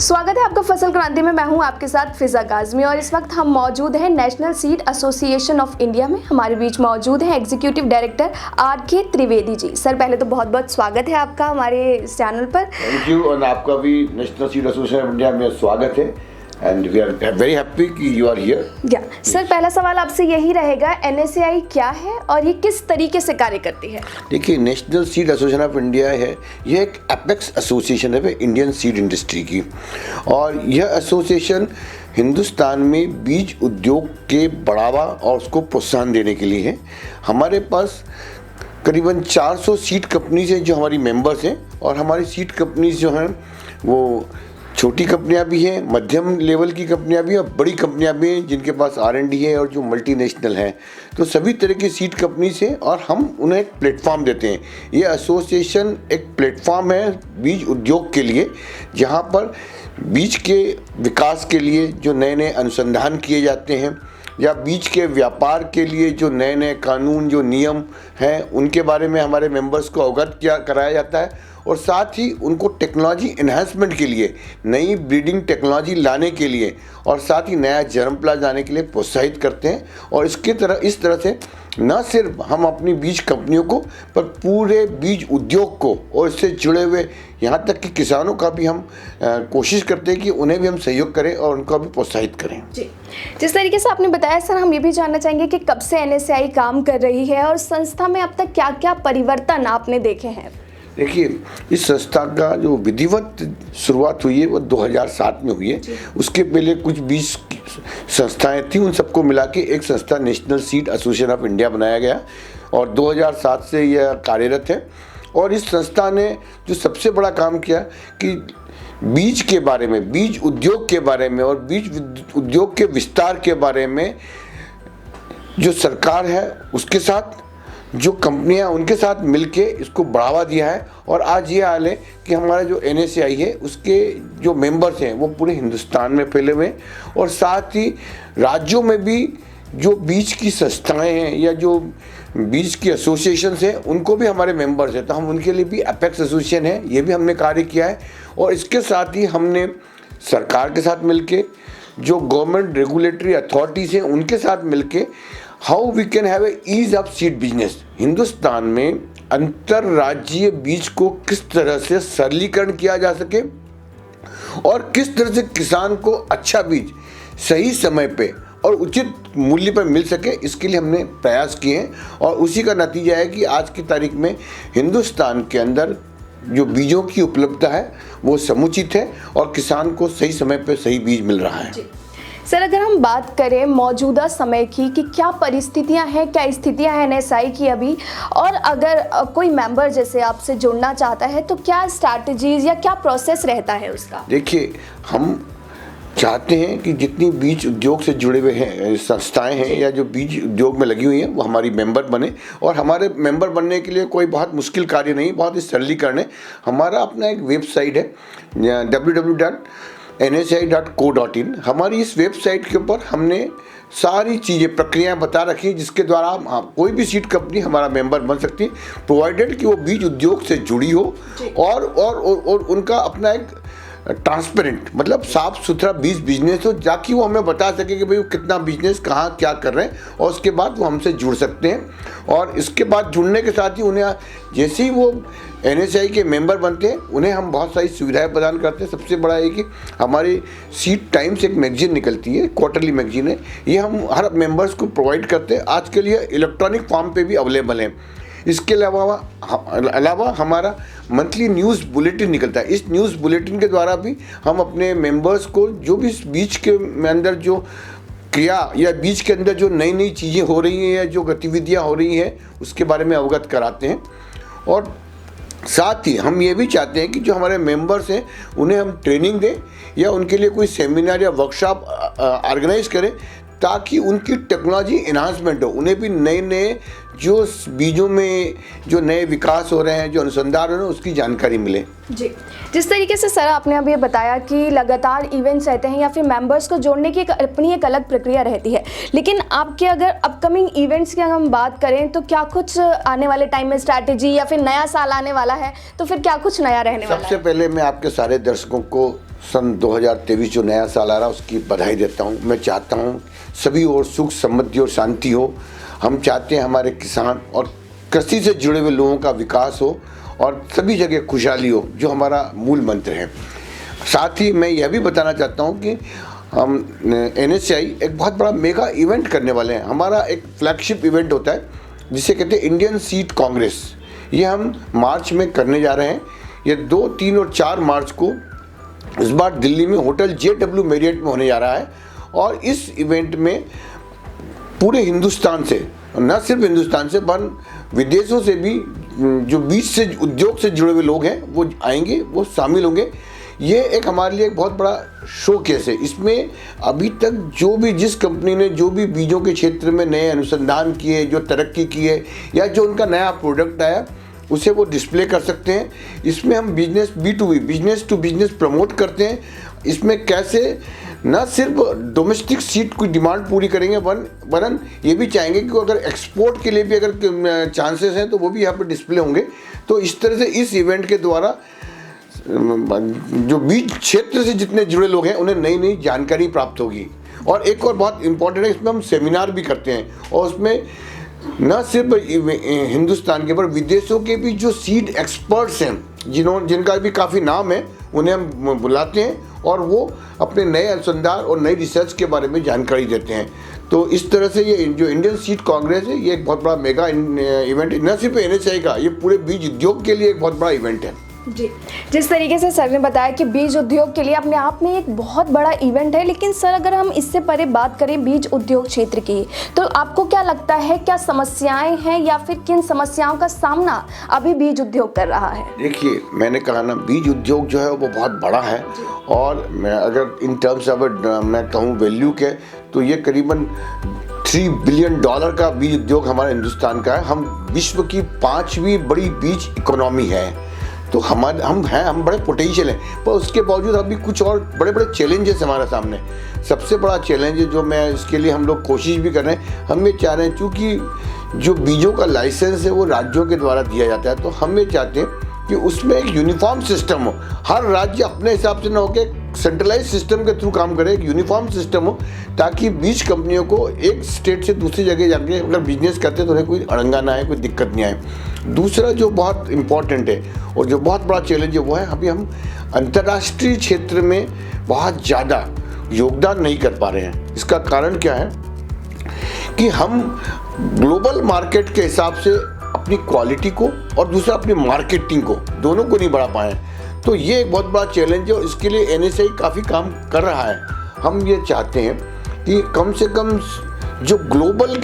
स्वागत है आपका फसल क्रांति में। मैं हूं आपके साथ फिजा काजमी और इस वक्त हम मौजूद हैं national seed association of India में। हमारे बीच मौजूद हैं executive director R K. Trivedi ji. Sir, पहले तो बहुत बहुत स्वागत है आपका हमारे इस चैनल पर। Thank you. और आपका भी national seed association of India में स्वागत है and we are very happy कि यू आर हियर। सर, पहला सवाल आपसे यही रहेगा, NSAI क्या है और ये किस तरीके से कार्य करती है? देखिए, national seed association of India है, ये एक एपेक्स एसोसिएशन है इंडियन सीड इंडस्ट्री की। और यह एसोसिएशन हिंदुस्तान में बीज उद्योग के बढ़ावा और उसको प्रोत्साहन देने के लिए है। हमारे पास करीबन 400 सीड कंपनीज हैं जो हमारी मेंबर्स हैं। और हमारी सीड कंपनीज जो हैं वो छोटी कंपनियां भी हैं, मध्यम लेवल की कंपनियां भी हैं और बड़ी कंपनियां भी हैं जिनके पास R&D है और जो मल्टीनेशनल हैं। तो सभी तरह की सीड कंपनीज हैं और हम उन्हें एक प्लेटफॉर्म देते हैं। ये एसोसिएशन एक प्लेटफॉर्म है बीज उद्योग के लिए, जहां पर बीज के विकास के लिए जो नए नए अनुसंधान किए जाते हैं या बीज के व्यापार के लिए जो नए नए कानून जो नियम हैं उनके बारे में हमारे मेंबर्स को अवगत कराया जाता है। और साथ ही उनको टेक्नोलॉजी एनहांसमेंट के लिए, नई ब्रीडिंग टेक्नोलॉजी लाने के लिए और साथ ही नया जर्मप्लाज लाने के लिए प्रोत्साहित करते हैं। और इस तरह से न सिर्फ हम अपनी बीज कंपनियों को पर पूरे बीज उद्योग को और इससे जुड़े हुए यहाँ तक कि किसानों का भी हम कोशिश करते हैं कि उन्हें भी हम सहयोग करें और उनको भी प्रोत्साहित करें। जी, जिस तरीके से आपने बताया सर, हम ये भी जानना चाहेंगे कि कब से NSAI काम कर रही है और संस्था में अब तक क्या क्या परिवर्तन आपने देखे हैं? देखिए, इस संस्था का जो विधिवत शुरुआत हुई है वो 2007 में हुई है। उसके पहले कुछ 20 संस्थाएं थी, उन सबको मिला के एक संस्था national seed association of India बनाया गया और 2007 से यह कार्यरत है। और इस संस्था ने जो सबसे बड़ा काम किया कि बीज के बारे में, बीज उद्योग के बारे में और बीज उद्योग के विस्तार के बारे में जो सरकार है उसके साथ, जो कंपनियां उनके साथ मिलके इसको बढ़ावा दिया है। और आज ये हाल है कि हमारा जो NSAI है उसके जो मेंबर्स हैं वो पूरे हिंदुस्तान में फैले हुए हैं और साथ ही राज्यों में भी जो बीज की संस्थाएं हैं या जो बीज की एसोसिएशंस हैं उनको भी हमारे मेंबर्स हैं। तो हम उनके लिए भी एपेक्स एसोसिएशन है, ये भी हमने कार्य किया है। और इसके साथ ही हमने सरकार के साथ मिलके, जो गवर्नमेंट रेगुलेटरी अथॉरिटीज़ हैं उनके साथ मिलके how we can have a ease of seed business, Hindustan में अंतर्राज्यीय बीज को किस तरह से सरलीकरण किया जा सके और किस तरह से किसान को अच्छा बीज सही समय पे और उचित मूल्य पर मिल सके, इसके लिए हमने प्रयास किए हैं। और उसी का नतीजा है कि आज की तारीख में हिंदुस्तान के अंदर जो बीजों की उपलब्धता है वो समुचित है और किसान को सही समय पर सही बीज मिल रहा है। सर, अगर हम बात करें मौजूदा समय की कि क्या परिस्थितियां हैं, क्या स्थितियां हैं NSAI की अभी, और अगर कोई मेंबर जैसे आपसे जुड़ना चाहता है तो क्या स्ट्रैटेजीज या क्या प्रोसेस रहता है उसका? देखिए, हम चाहते हैं कि जितनी बीज उद्योग से जुड़े हुए हैं संस्थाएं हैं या जो बीज उद्योग में लगी हुई हैं वो हमारी मेंबर बने। और हमारे मेंबर बनने के लिए कोई बहुत मुश्किल कार्य नहीं, बहुत ही सरलीकरण है। हमारा अपना एक वेबसाइट है www.nsai.co.in। हमारी इस वेबसाइट के ऊपर हमने सारी चीज़ें, प्रक्रियाएं बता रखी हैं जिसके द्वारा हम कोई भी सीड कंपनी हमारा मेंबर बन सकती है, प्रोवाइडेड कि वो बीज उद्योग से जुड़ी हो और उनका अपना एक ट्रांसपेरेंट मतलब साफ सुथरा बीज बिजनेस हो, ताकि वो हमें बता सके कि भाई वो कितना बिजनेस कहाँ क्या कर रहे हैं और उसके बाद वो हमसे जुड़ सकते हैं। और इसके बाद जुड़ने के साथ ही उन्हें जैसे ही वो NSAI के मेंबर बनते हैं उन्हें हम बहुत सारी सुविधाएं प्रदान करते हैं। सबसे बड़ा है कि हमारी सीड टाइम्स एक मैगजीन निकलती है, क्वार्टरली मैगजीन है, ये हम हर मेंबर्स को प्रोवाइड करते हैं। आज के लिए इलेक्ट्रॉनिक फॉर्म पे भी अवेलेबल है। इसके अलावा हमारा मंथली न्यूज़ बुलेटिन निकलता है। इस न्यूज़ बुलेटिन के द्वारा भी हम अपने मेंबर्स को जो भी बीच के अंदर जो क्रिया या बीच के अंदर जो नई नई चीज़ें हो रही हैं या जो गतिविधियां हो रही हैं उसके बारे में अवगत कराते हैं। और साथ ही हम ये भी चाहते हैं कि जो हमारे मेंबर्स हैं उन्हें हम ट्रेनिंग दें या उनके लिए कोई सेमिनार या वर्कशॉप ऑर्गेनाइज करें ताकि उनकी टेक्नोलॉजी एनहांसमेंट हो, उन्हें भी नए नए जो बीजों में जो नए विकास हो रहे हैं, जो अनुसंधान हो रहे हैं, उसकी जानकारी मिले। जी, जिस तरीके से सर आपने अभी बताया कि लगातार इवेंट्स रहते हैं या फिर मेंबर्स को जोड़ने की अपनी एक अलग प्रक्रिया रहती है, लेकिन आपके अगर अपकमिंग इवेंट्स की अगर हम बात करें तो क्या कुछ आने वाले टाइम में स्ट्रैटेजी या फिर नया साल आने वाला है तो फिर क्या कुछ नया रहने वाला है? सबसे पहले मैं आपके सारे दर्शकों को सन 2023 जो नया साल आ रहा है उसकी बधाई देता हूँ। मैं चाहता हूँ सभी और सुख समृद्धि और शांति हो। हम चाहते हैं हमारे किसान और कृषि से जुड़े हुए लोगों का विकास हो और सभी जगह खुशहाली हो, जो हमारा मूल मंत्र है। साथ ही मैं यह भी बताना चाहता हूँ कि हम NSAI एक बहुत बड़ा मेगा इवेंट करने वाले हैं। हमारा एक फ्लैगशिप इवेंट होता है जिसे कहते हैं इंडियन सीड कांग्रेस। ये हम मार्च में करने जा रहे हैं। ये 2, 3 और 4 मार्च को इस बार दिल्ली में होटल JW मैरियट में होने जा रहा है। और इस इवेंट में पूरे हिंदुस्तान से, न सिर्फ हिंदुस्तान से पर विदेशों से भी जो बीज से उद्योग से जुड़े हुए लोग हैं वो आएंगे, वो शामिल होंगे। ये एक हमारे लिए एक बहुत बड़ा शोकेस है। इसमें अभी तक जो भी जिस कंपनी ने जो भी बीजों के क्षेत्र में नए अनुसंधान किए, जो तरक्की की है या जो उनका नया प्रोडक्ट आया उसे वो डिस्प्ले कर सकते हैं। इसमें हम business B2B, business to business promote करते हैं। इसमें कैसे न सिर्फ डोमेस्टिक सीड की डिमांड पूरी करेंगे वरन ये भी चाहेंगे कि अगर एक्सपोर्ट के लिए भी अगर चांसेस हैं तो वो भी यहाँ पर डिस्प्ले होंगे। तो इस तरह से इस इवेंट के द्वारा जो बीज क्षेत्र से जितने जुड़े लोग हैं उन्हें नई नई जानकारी प्राप्त होगी। और एक और बहुत इम्पोर्टेंट है, इसमें हम सेमिनार भी करते हैं और उसमें न सिर्फ हिंदुस्तान के पर विदेशों के भी जो सीड एक्सपर्ट्स हैं जिनका भी काफ़ी नाम है उन्हें हम बुलाते हैं और वो अपने नए अनुसंधान और नई रिसर्च के बारे में जानकारी देते हैं। तो इस तरह से ये जो इंडियन सीड कांग्रेस है ये एक बहुत बड़ा मेगा इवेंट है। न सिर्फ NSAI का, ये पूरे बीज उद्योग के लिए एक बहुत बड़ा इवेंट है। जी, जिस तरीके से सर ने बताया कि बीज उद्योग के लिए अपने आप में एक बहुत बड़ा इवेंट है, लेकिन सर अगर हम इससे परे बात करें बीज उद्योग क्षेत्र की, तो आपको क्या लगता है, क्या समस्याएं हैं या फिर किन समस्याओं का सामना अभी बीज उद्योग कर रहा है? देखिए, मैंने कहा ना, बीज उद्योग जो है वो बहुत बड़ा है और मैं अगर इन टर्म्स ऑफ मैं कहूँ वैल्यू के, तो ये करीबन $3 बिलियन का बीज उद्योग हमारे हिंदुस्तान का है। हम विश्व की 5वीं बड़ी बीज इकोनॉमी है। तो हम बड़े पोटेंशियल हैं, पर उसके बावजूद अभी कुछ और बड़े बड़े चैलेंजेस हमारे सामने। सबसे बड़ा चैलेंज है जो मैं इसके लिए हम लोग कोशिश भी कर रहे हैं, हम ये चाह रहे हैं क्योंकि जो बीजों का लाइसेंस है वो राज्यों के द्वारा दिया जाता है, तो हम ये चाहते हैं कि उसमें एक यूनिफॉर्म सिस्टम हो। हर राज्य अपने हिसाब से ना हो के सेंट्रलाइज सिस्टम के थ्रू काम करे, एक यूनिफॉर्म सिस्टम हो ताकि बीज कंपनियों को एक स्टेट से दूसरी जगह जाके अगर बिजनेस करते हैं तो उन्हें कोई अड़ंगा ना आए, कोई दिक्कत नहीं आए। दूसरा जो बहुत इम्पॉर्टेंट है और जो बहुत बड़ा चैलेंज है वो है अभी हम अंतर्राष्ट्रीय क्षेत्र में बहुत ज़्यादा योगदान नहीं कर पा रहे हैं। इसका कारण क्या है कि हम ग्लोबल मार्केट के हिसाब से अपनी क्वालिटी को और दूसरा अपनी मार्केटिंग को, दोनों को नहीं बढ़ा पाए। तो ये एक बहुत बड़ा चैलेंज है और इसके लिए NSAI काफ़ी काम कर रहा है। हम ये चाहते हैं कि कम से कम जो ग्लोबल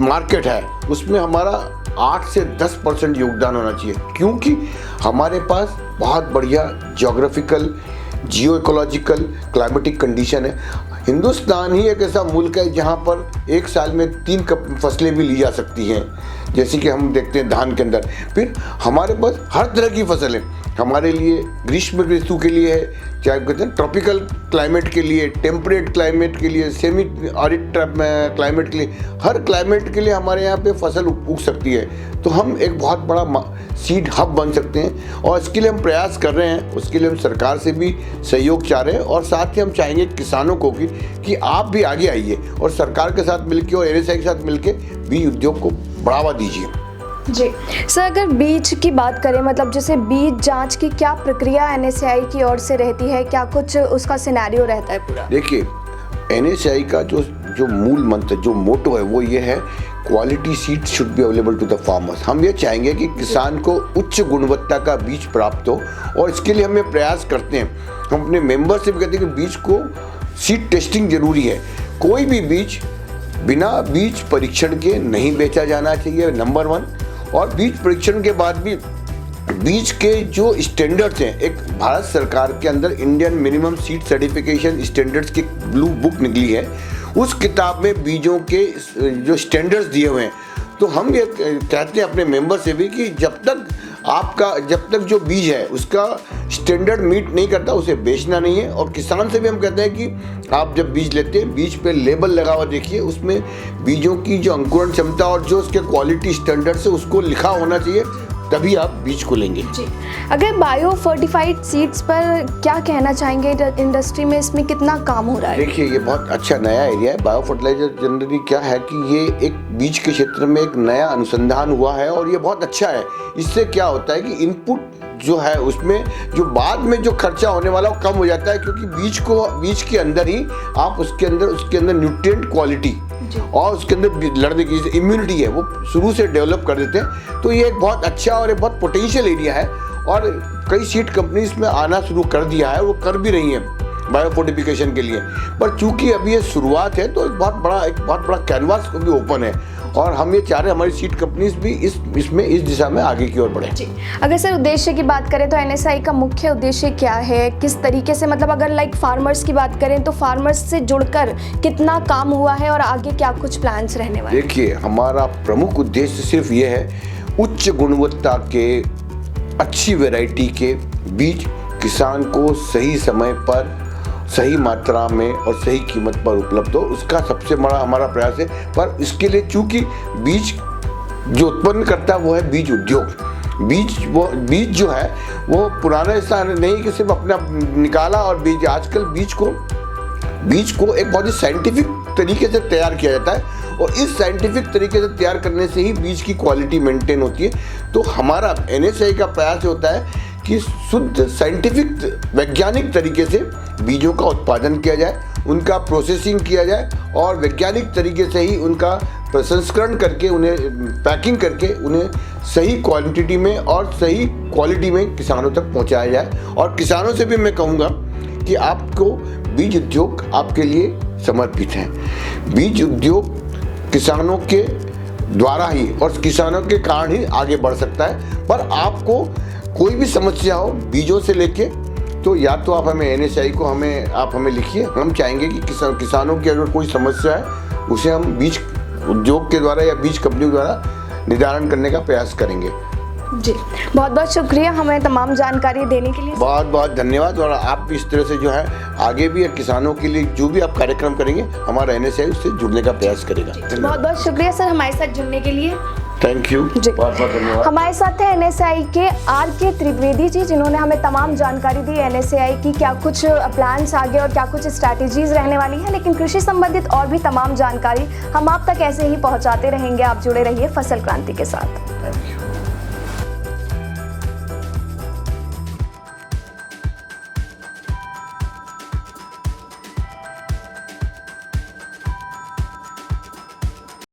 मार्केट है उसमें हमारा 8 से 10% योगदान होना चाहिए, क्योंकि हमारे पास बहुत बढ़िया जियोग्राफिकल, जियो इकोलॉजिकल, क्लाइमेटिक कंडीशन है। हिंदुस्तान ही एक ऐसा मुल्क है जहाँ पर एक साल में 3 फसलें भी ली जा सकती हैं, जैसे कि हम देखते हैं धान के अंदर। फिर हमारे पास हर तरह की फसल है, हमारे लिए ग्रीष्म ऋतु के लिए है, चाहे कहते हैं ट्रॉपिकल क्लाइमेट के लिए, टेम्परेट क्लाइमेट के लिए, सेमी ऑरिड क्लाइमेट के लिए, हर क्लाइमेट के लिए हमारे यहाँ पे फसल उग सकती है। तो हम एक बहुत बड़ा सीड हब बन सकते हैं और इसके लिए हम प्रयास कर रहे हैं। उसके लिए हम सरकार से भी सहयोग चाह रहे हैं और साथ ही हम चाहेंगे किसानों को कि आप भी आगे आइए और सरकार के साथ मिलकर और NSAI के साथ मिलकर बीज उद्योग को बढ़ावा दीजिए। जी सर, अगर बीज की बात करें, मतलब जैसे बीज जांच की क्या प्रक्रिया NSAI की ओर से रहती है, क्या कुछ उसका सिनेरियो रहता है पूरा? देखिए, NSAI का जो मूल मंत्र, जो मोटो है वो ये है, quality seed should be available to the farmers. हम ये चाहेंगे कि किसान को उच्च गुणवत्ता का बीज प्राप्त हो और इसके लिए हम ये प्रयास करते हैं। हम अपने मेंबर से भी कहते हैं कि बीज को सीड टेस्टिंग जरूरी है। कोई भी बीज बिना बीज परीक्षण के नहीं बेचा जाना चाहिए, नंबर 1। और बीज परीक्षण के बाद भी बीज के जो स्टैंडर्ड्स हैं, एक भारत सरकार के अंदर Indian minimum seed certification standards की ब्लू बुक निकली है, उस किताब में बीजों के जो स्टैंडर्ड्स दिए हुए हैं। तो हम ये कहते हैं अपने मेंबर से भी कि जब तक जो बीज है उसका स्टैंडर्ड मीट नहीं करता उसे बेचना नहीं है। और किसान से भी हम कहते हैं कि आप जब बीज लेते हैं, बीज पे लेबल लगा हुआ देखिए, उसमें बीजों की जो अंकुरण क्षमता और जो उसके क्वालिटी स्टैंडर्ड्स है उसको लिखा होना चाहिए, तभी आप बीज को लेंगे। जी, अगर बायो फोर्टिफाइड सीड्स पर क्या कहना चाहेंगे? इंडस्ट्री में इसमें कितना काम हो रहा है? देखिए, ये बहुत अच्छा नया एरिया है। बायो फर्टिलाइजर जनरली क्या है कि ये एक बीज के क्षेत्र में एक नया अनुसंधान हुआ है और ये बहुत अच्छा है। इससे क्या होता है कि इनपुट जो है उसमें जो बाद में जो खर्चा होने वाला वो कम हो जाता है, क्योंकि बीज के अंदर ही आप उसके अंदर न्यूट्रिएंट क्वालिटी और उसके अंदर लड़ने की इम्यूनिटी है वो शुरू से डेवलप कर देते हैं। तो ये एक बहुत अच्छा और एक बहुत पोटेंशियल एरिया है और कई सीड कंपनीज में आना शुरू कर दिया है, वो कर भी रही हैं बायोफोर्टिफिकेशन के लिए। पर चूंकि अभी ये शुरुआत है तो एक बहुत बड़ा कैनवास भी ओपन है और हम ये चाह रहे हैं हमारी सीड कंपनीज भी इस दिशा में आगे की ओर बढ़े। जी, अगर सर उद्देश्य की बात करें तो एनएसआई का मुख्य उद्देश्य क्या है? किस तरीके से, मतलब अगर लाइक फार्मर्स की बात करें तो फार्मर्स से जुड़कर कितना काम हुआ है और आगे क्या कुछ प्लान्स रहने वाले? देखिए, हमारा प्रमुख उद्देश्य सिर्फ ये है उच्च गुणवत्ता के अच्छी वैरायटी के बीज किसान को सही समय पर सही मात्रा में और सही कीमत पर उपलब्ध हो, उसका सबसे बड़ा हमारा प्रयास है। पर इसके लिए चूंकि बीज जो उत्पन्न करता है वो है बीज उद्योग। बीज जो है वो पुराना ऐसा नहीं कि सिर्फ अपना निकाला और बीज। आजकल बीज को एक बहुत ही साइंटिफिक तरीके से तैयार किया जाता है और इस साइंटिफिक तरीके से तैयार करने से ही बीज की क्वालिटी मेंटेन होती है। तो हमारा एनएसआई का प्रयास होता है कि शुद्ध साइंटिफिक वैज्ञानिक तरीके से बीजों का उत्पादन किया जाए, उनका प्रोसेसिंग किया जाए और वैज्ञानिक तरीके से ही उनका प्रसंस्करण करके उन्हें पैकिंग करके उन्हें सही क्वांटिटी में और सही क्वालिटी में किसानों तक पहुंचाया जाए। और किसानों से भी मैं कहूँगा कि आपको बीज उद्योग आपके लिए समर्पित है। बीज उद्योग किसानों के द्वारा ही और किसानों के कारण ही आगे बढ़ सकता है। पर आपको कोई भी समस्या हो बीजों से लेके, तो या तो आप हमें एनएसआई को आप हमें लिखिए। हम चाहेंगे कि किसानों की अगर कोई समस्या है उसे हम बीज उद्योग के द्वारा या बीज कंपनी द्वारा निदान करने का प्रयास करेंगे। जी, बहुत बहुत शुक्रिया हमें तमाम जानकारी देने के लिए। बहुत बहुत धन्यवाद। और आप इस तरह से जो है आगे भी किसानों के लिए जो भी आप कार्यक्रम करेंगे हमारा एनएसआई उससे जुड़ने का प्रयास करेगा। बहुत बहुत शुक्रिया सर हमारे साथ जुड़ने के लिए। थैंक यू, बहुत बहुत धन्यवाद। हमारे साथ है एनएसआई के आर.के. त्रिवेदी जी, जिन्होंने हमें तमाम जानकारी दी एनएसआई की, क्या कुछ प्लान्स आगे और क्या कुछ स्ट्रैटेजीज रहने वाली है। लेकिन कृषि संबंधित और भी तमाम जानकारी हम आप तक ऐसे ही पहुंचाते रहेंगे। आप जुड़े रहिए फसल क्रांति के साथ। Thank you.